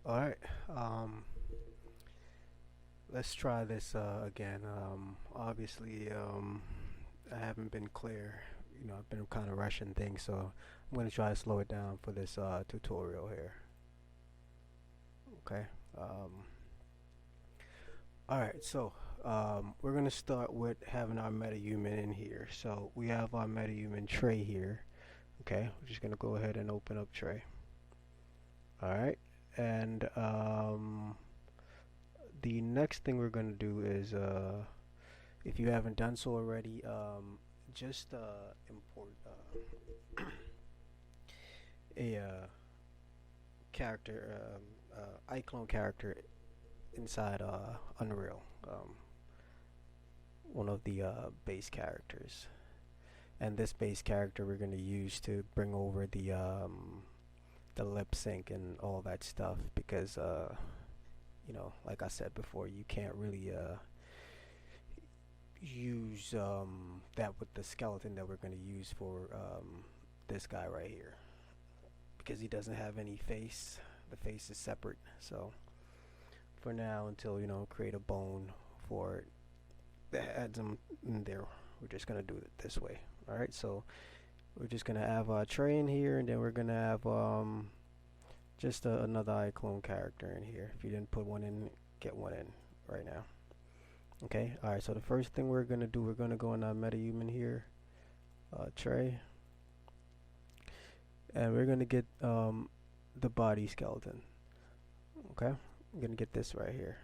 Alright, let's try this again. Obviously, I haven't been clear. I've been kind of rushing things, so I'm going to try to slow it down for this tutorial here. Okay. Alright, so we're going to start with having our MetaHuman in here. So we have our MetaHuman tray here. Okay, we're just going to go ahead and open up tray. Alright, and the next thing we're going to do is, if you haven't done so already, just import a character, iClone character inside Unreal, one of the base characters. And this base character we're going to use to bring over the lip sync and all that stuff, because like I said before, you can't really use that with the skeleton that we're going to use for this guy right here, because he doesn't have any face. The face is separate. So for now, until create a bone for it that adds him in there, we're just going to do it this way. Alright, so we're just going to have a tray in here, and then we're going to have just another iClone character in here. If you didn't put one in, get one in right now. Okay, alright, so the first thing we're going to do, we're going to go in our MetaHuman here, tray, and we're going to get the body skeleton. Okay, I'm going to get this right here.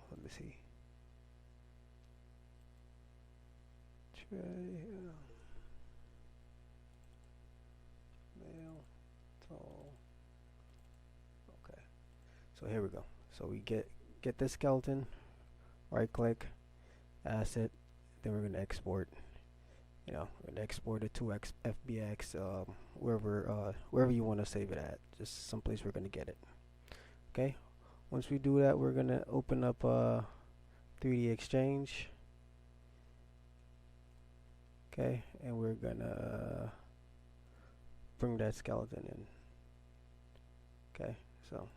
Let me see. Tray, male, tall. Okay, so here we go. So we get this skeleton, right click, asset, then we're going to export. We're going to export it to FBX, wherever you want to save it at, just someplace we're going to get it. Okay, once we do that, we're going to open up 3D Exchange. Okay, and we're going to bring that skeleton in. Okay, so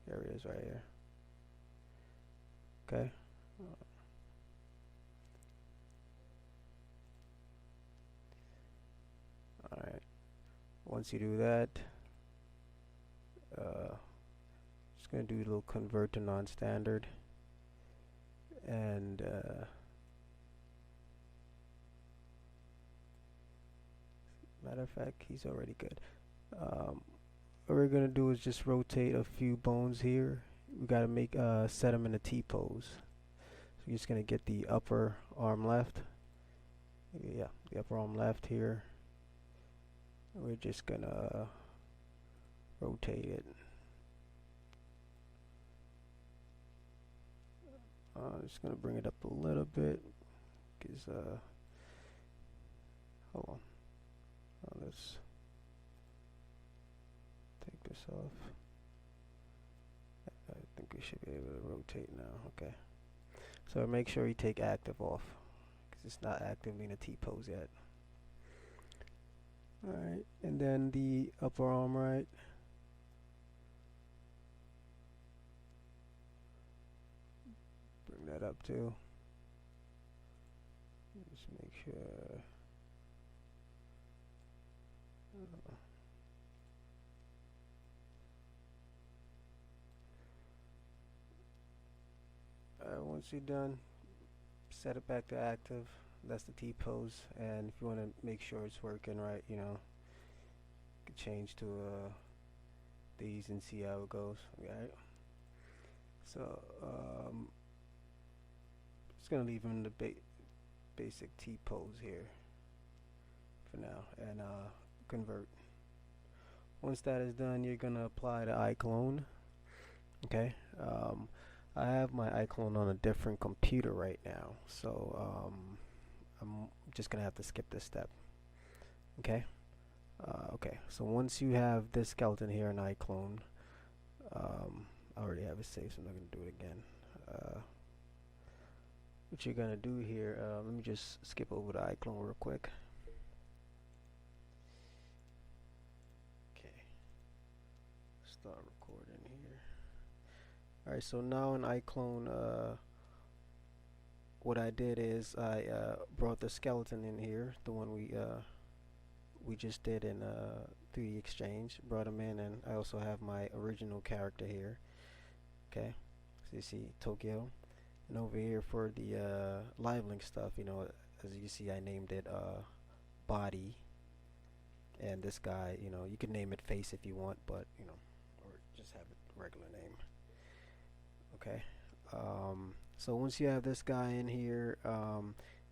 there it is right here. Okay. Alright, once you do that, just going to do a little convert to non-standard, and matter of fact, he's already good. What we're going to do is just rotate a few bones here. We got to make set them in a T-pose. So you're just going to get the upper arm left. Yeah, the upper arm left here. We're just gonna rotate it. Just gonna bring it up a little bit, cause hold on. Let's take this off. I think we should be able to rotate now. Okay. So make sure you take active off, cause it's not actively in a T-pose yet. Alright, and then the upper arm right. Bring that up too. Just make sure. Alright, once you're done, set it back to active. That's the T-pose, and if you want to make sure it's working right, you can change to these and see how it goes. Alright, so just gonna leave him in the basic T-pose here for now, and convert. Once that is done, you're gonna apply the iClone. Okay, I have my iClone on a different computer right now, so I'm just gonna have to skip this step. Okay. Okay. So once you have this skeleton here in iClone, I already have it saved, so I'm not gonna do it again. What you're gonna do here? Let me just skip over the iClone real quick. start recording here. Alright, so now in iClone, what I did is I brought the skeleton in here, the one we just did in 3D Exchange. Brought him in, and I also have my original character here. Okay, so you see Tokyo, and over here for the LiveLink stuff, you know, as you see, I named it Body, and this guy, you know, you can name it Face if you want, but you know, or just have a regular name. Okay. So once you have this guy in here,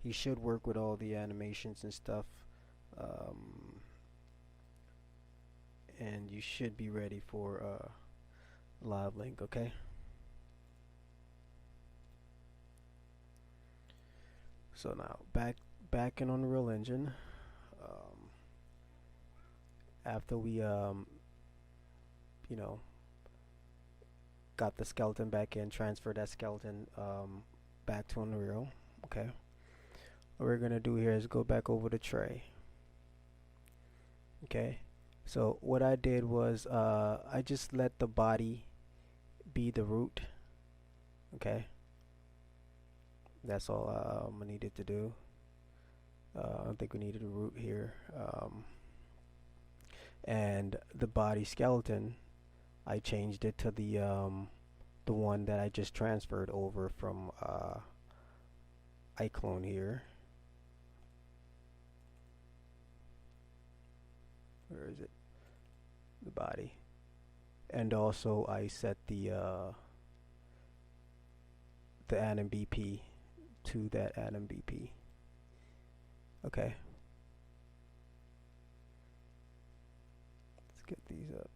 he should work with all the animations and stuff, and you should be ready for LiveLink. Okay. So now back in Unreal Engine. After we you know, got the skeleton back in, transfer that skeleton back to Unreal. Okay, what we're gonna do here is go back over to tray. Okay, so what I did was I just let the body be the root. Okay, that's all I needed to do. I don't think we needed a root here. And the body skeleton, I changed it to the one that I just transferred over from iClone here. Where is it? The body. And also I set the anim BP to that anim BP. Okay. Let's get these up.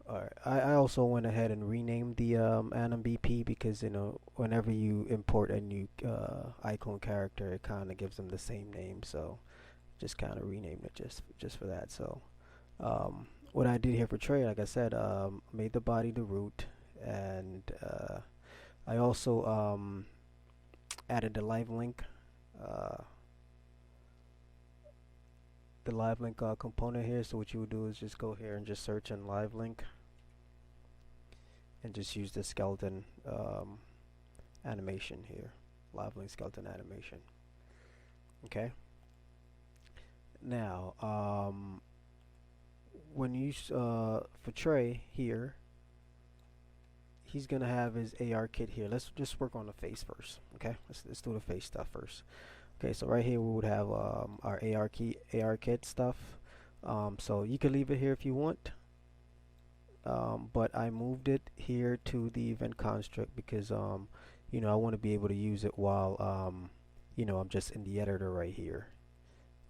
Alright, I also went ahead and renamed the anim BP because, you know, whenever you import a new iClone character, it kind of gives them the same name, so just kind of renamed it just for that. So what I did here for Trey, like I said, made the body the root, and I also added the LiveLink component here. So what you would do is just go here and just search in LiveLink and just use the skeleton animation here, LiveLink skeleton animation. Okay, now when you for Trey here, he's gonna have his AR kit here. Let's just work on the face first. Okay, let's do the face stuff first. Okay, so right here we would have our AR kit stuff. So you can leave it here if you want, but I moved it here to the event construct because you know, I want to be able to use it while you know, I'm just in the editor right here.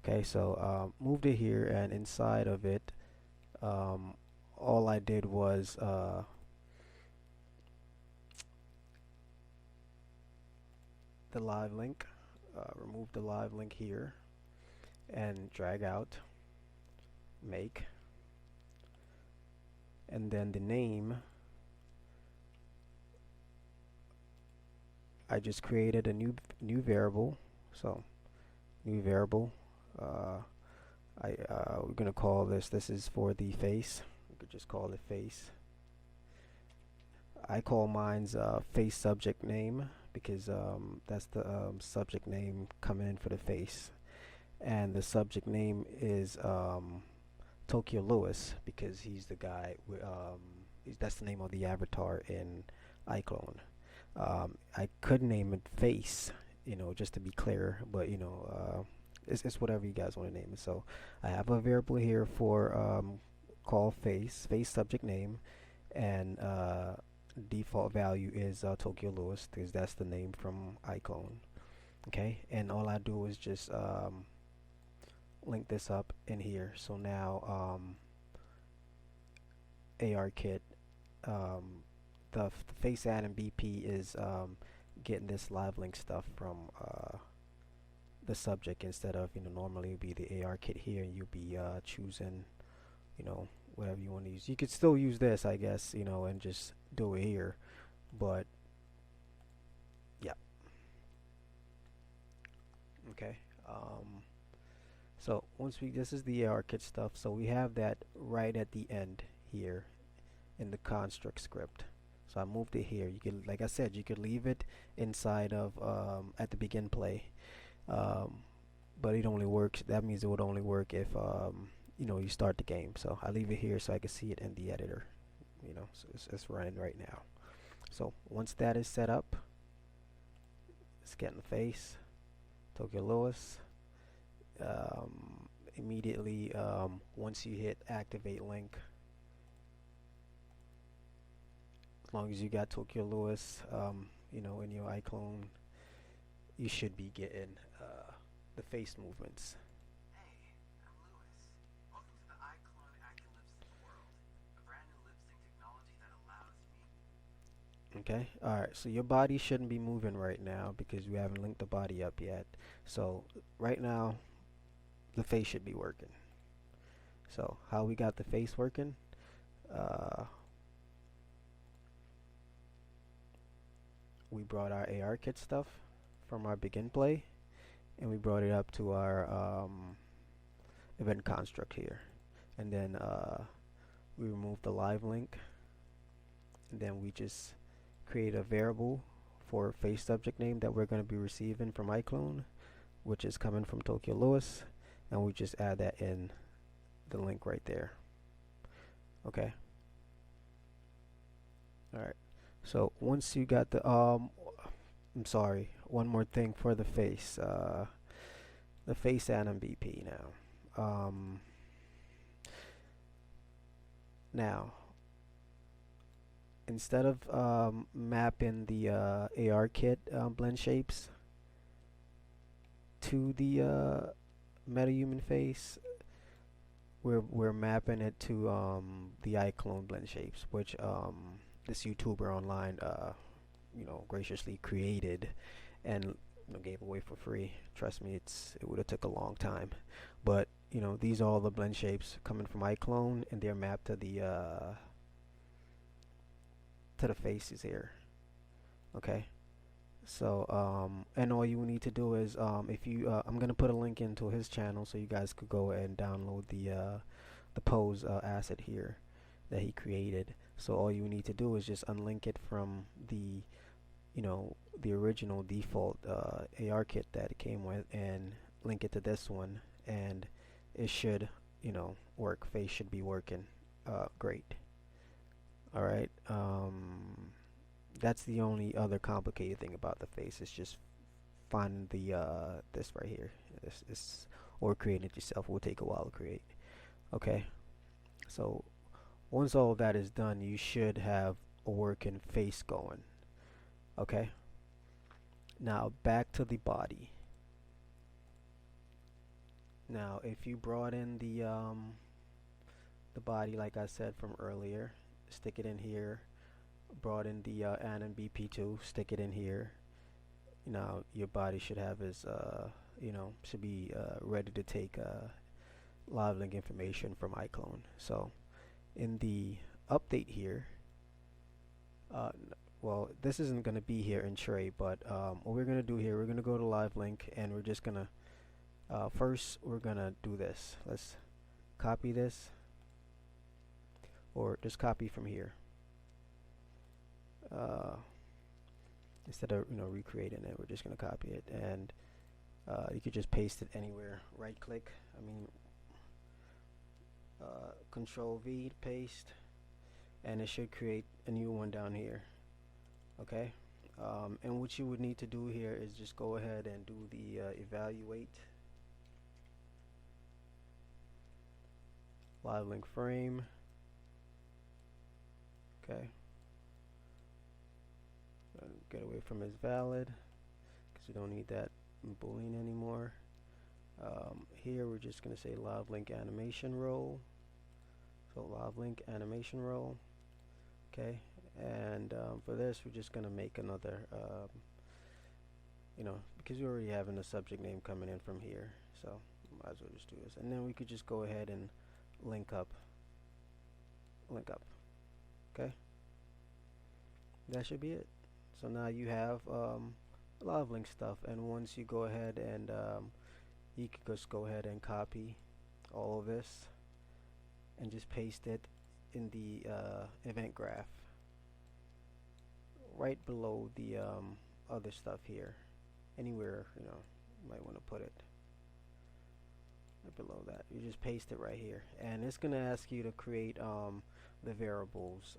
Okay, so moved it here, and inside of it, all I did was the LiveLink. Remove the LiveLink here and drag out, make, and then the name, I just created a new variable. So new variable, we're gonna call this is for the face. We could just call it face. I call mine's face subject name because that's the subject name coming in for the face, and the subject name is Tokyo Lewis because he's the guy. That's the name of the avatar in iClone. I could name it Face, you know, just to be clear, but you know, it's whatever you guys want to name it. So I have a variable here for call face subject name, and default value is Tokyo Lewis because that's the name from iClone. Okay, and all I do is just link this up in here. So now AR kit, the face anim BP is getting this LiveLink stuff from the subject instead of, you know, normally it would be the AR kit here, and you'll be choosing, you know, whatever you want to use. You could still use this, I guess, you know, and just do it here, but yeah. Okay, So once we, this is the AR kit stuff, so we have that right at the end here in the construct script. So I moved it here. You could, like I said, you could leave it inside of at the begin play, um, but it only works. That means it would only work if you know, you start the game. So I leave it here so I can see it in the editor. You know, so it's running right now. So once that is set up, let's get in the face, Tokyo Lewis. Immediately, once you hit activate link, as long as you got Tokyo Lewis, you know, in your iClone, you should be getting the face movements. Hey, I'm Lewis. Welcome to the IClone MetaHuman world, a brand new lip sync technology that allows me. Okay, alright, so your body shouldn't be moving right now because we haven't linked the body up yet. So right now, the face should be working. So how we got the face working? We brought our AR kit stuff from our begin play, and we brought it up to our event construct here, and then we removed the LiveLink, and then we just create a variable for face subject name that we're going to be receiving from iClone, which is coming from Tokyo Lewis, and we just add that in the link right there. Okay. Alright. So once you got the I'm sorry, one more thing for the face. The face Anima BP now. Now instead of mapping the AR kit blend shapes to the MetaHuman face, we're mapping it to the iClone blend shapes, which this YouTuber online you know, graciously created and, you know, gave away for free. Trust me, it would have took a long time, but you know, these are all the blend shapes coming from iClone, and they're mapped to the faces here. Okay. So and all you need to do is if you I'm gonna put a link into his channel so you guys could go and download the pose asset here that he created. So all you need to do is just unlink it from the, you know, the original default AR kit that it came with, and link it to this one, and it should, you know, work. Face should be working great. Alright, that's the only other complicated thing about the face. It's just finding the this right here, this or creating it yourself will take a while to create. Okay, so once all of that is done, you should have a working face going. Okay, now back to the body. Now if you brought in the body like I said from earlier, stick it in here. Brought in the Anima BP2, stick it in here. Now your body should have his you know, should be ready to take LiveLink information from iClone. So in the update here, well, this isn't going to be here in tray, but what we're going to do here, we're going to go to LiveLink, and we're just going to first we're going to do this. Let's copy this, or just copy from here instead of, you know, recreating it. We're just going to copy it, and you could just paste it anywhere. Right click, Control V to paste, and it should create a new one down here. Okay, and what you would need to do here is just go ahead and do the evaluate LiveLink frame. Okay, get away from is valid because we don't need that boolean anymore. Here we're just going to say LiveLink animation role. So LiveLink animation role. Okay, and for this we're just going to make another you know, because we already have a subject name coming in from here, so might as well just do this, and then we could just go ahead and link up. Okay, that should be it. So now you have LiveLink stuff, and once you go ahead and you could just go ahead and copy all of this and just paste it in the event graph right below the other stuff here. Anywhere, you know, you might want to put it right below that. You just paste it right here, and it's gonna ask you to create the variables,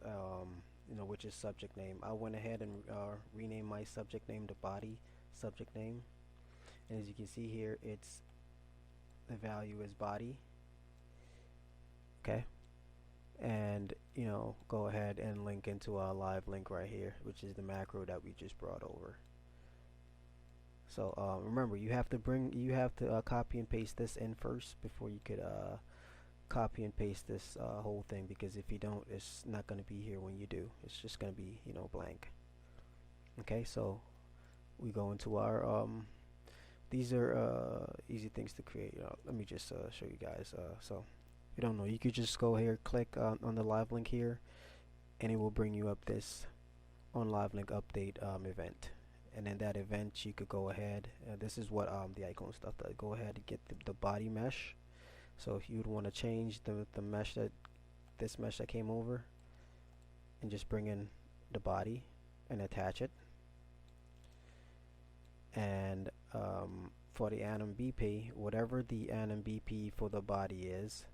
you know, which is subject name. I went ahead and renamed my subject name to body subject name, and as you can see here, it's the value is body. Okay, and you know, go ahead and link into our LiveLink right here, which is the macro that we just brought over. So remember, you have to copy and paste this in first before you could copy and paste this whole thing, because if you don't, it's not going to be here when you do. It's just going to be, you know, blank. Okay, so we go into our these are easy things to create. Let me just show you guys. So if you don't know, you could just go here, click on the LiveLink here, and it will bring you up this on LiveLink update event. And in that event, you could go ahead. This is what the icon stuff does. Go ahead and get the body mesh. So if you'd want to change the mesh, that this mesh that came over, and just bring in the body and attach it. And for the Anima BP, whatever the Anima BP for the body is,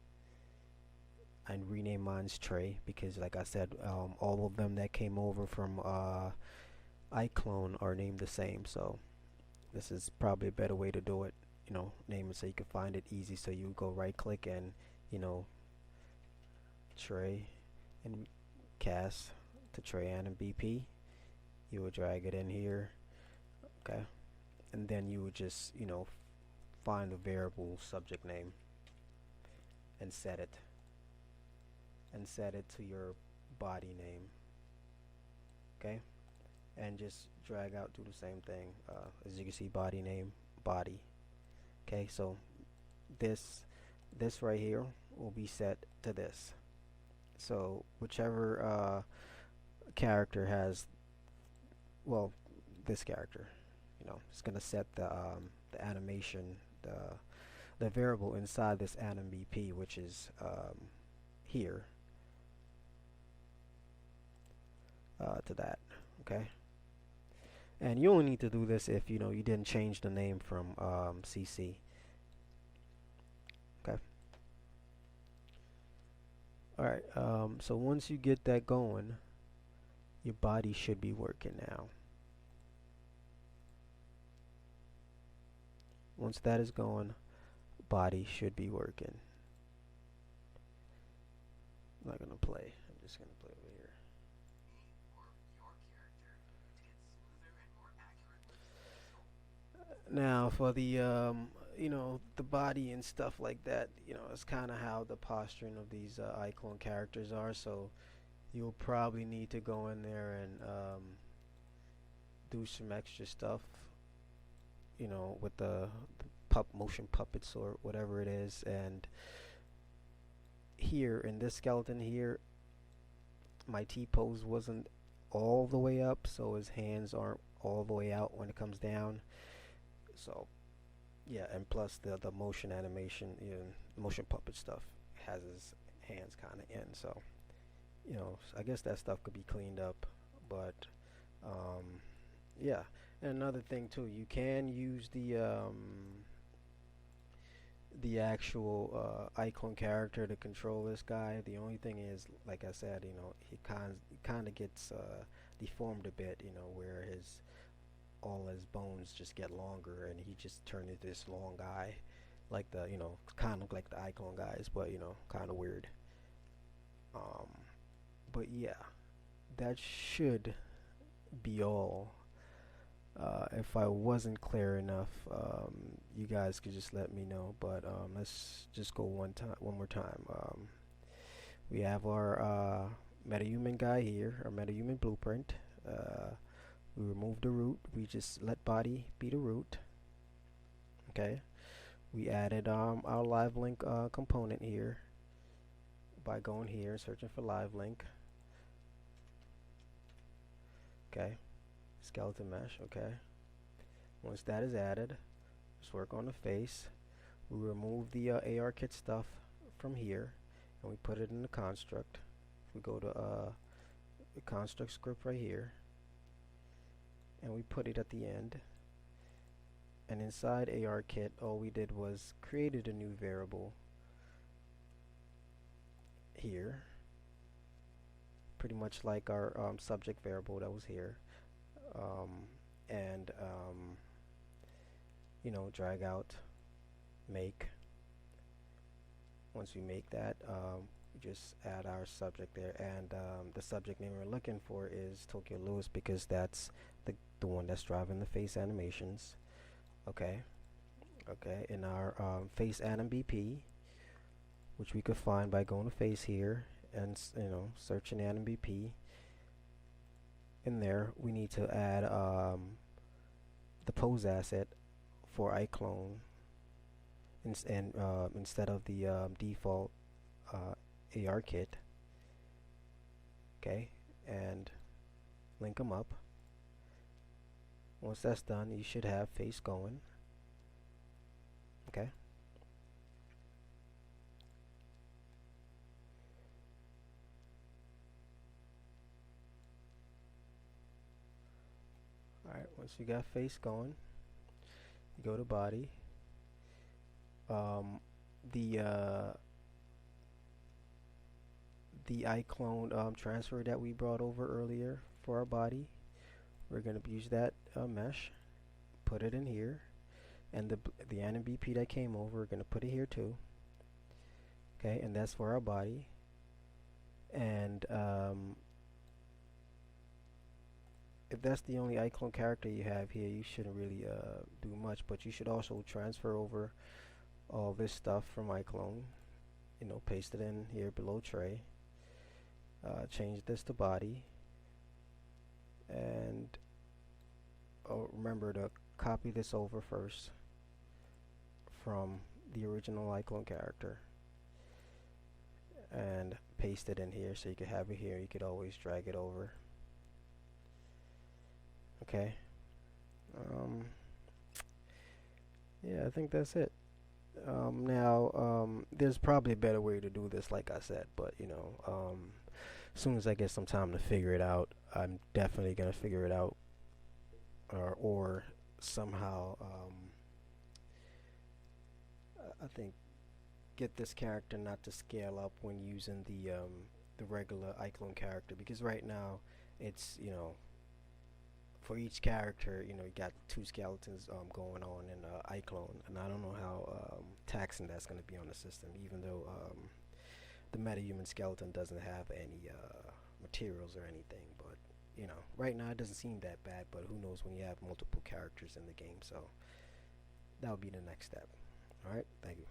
and rename mine's tray, because like I said, all of them that came over from IClone are named the same. So this is probably a better way to do it. You know, name it so you can find it easy. So you go right click and, you know, tray and cast to tray Anima BP. You would drag it in here, okay, and then you would just, you know, find the variable subject name and set it to your body name, okay, and just drag out, do the same thing. As you can see, body name, body. Okay, so this right here will be set to this. So whichever character has, well, this character, you know, it's gonna set the animation, the variable inside this Anima BP, which is here, to that. Okay, and you only need to do this if, you know, you didn't change the name from CC. Okay. Alright, so once you get that going, your body should be working now. Once that is going, body should be working. I'm not gonna play. I'm just gonna play over here. Now for the you know, the body and stuff like that, you know, it's kind of how the posturing of these IClone characters are. So you'll probably need to go in there and do some extra stuff, you know, with the motion puppets or whatever it is. And here in this skeleton here, my T-pose wasn't all the way up, so his hands aren't all the way out when it comes down. So yeah, and plus the motion animation, you know, motion puppet stuff has his hands kind of in. So, you know, I guess that stuff could be cleaned up. But yeah, and another thing too, you can use the actual icon character to control this guy. The only thing is, like I said, you know, he kind of gets deformed a bit, you know, where all his bones just get longer, and he just turned into this long guy, like the, you know, kind of like the IClone guys, but, you know, kind of weird. But yeah, that should be all. If I wasn't clear enough, you guys could just let me know. But let's just go one more time. We have our MetaHuman guy here, our MetaHuman blueprint. We remove the root. We just let body be the root. Okay. We added our LiveLink component here by going here, searching for LiveLink. Okay. Skeleton mesh. Okay. Once that is added, let's work on the face. we remove the ARKit stuff from here, and we put it in the construct. If we go to the construct script right here, and we put it at the end, and inside ARKit, all we did was created a new variable here, pretty much like our subject variable that was here, and you know, drag out, make. Once we make that, we just add our subject there, and the subject name we're looking for is Tokyo Lewis, because that's the one that's driving the face animations. Okay, in our face anim BP, which we could find by going to face here and you know, searching anim BP. In there, we need to add the pose asset for IClone, and instead of the default ARKit. Okay, and link them up. Once that's done, you should have face going. Okay. Alright, once you got face going, you go to body. The IClone transfer that we brought over earlier for our body, we're going to use that mesh, put it in here, and the anim BP that came over, we're going to put it here too. Okay, and that's for our body. And if that's the only IClone character you have here, you shouldn't really do much, but you should also transfer over all this stuff from IClone, you know, paste it in here below tray, change this to body, and remember to copy this over first from the original IClone character and paste it in here, so you could have it here. You could always drag it over. Okay. Yeah, I think that's it. Now, there's probably a better way to do this, like I said, but you know, as soon as I get some time to figure it out, I'm definitely gonna figure it out, or somehow, I think, get this character not to scale up when using the regular IClone character, because right now it's, you know, for each character, you know, you got two skeletons going on in IClone, and I don't know how taxing that's going to be on the system, even though the MetaHuman skeleton doesn't have any materials or anything. But you know, right now it doesn't seem that bad, but who knows when you have multiple characters in the game. So that would be the next step. Alright, thank you.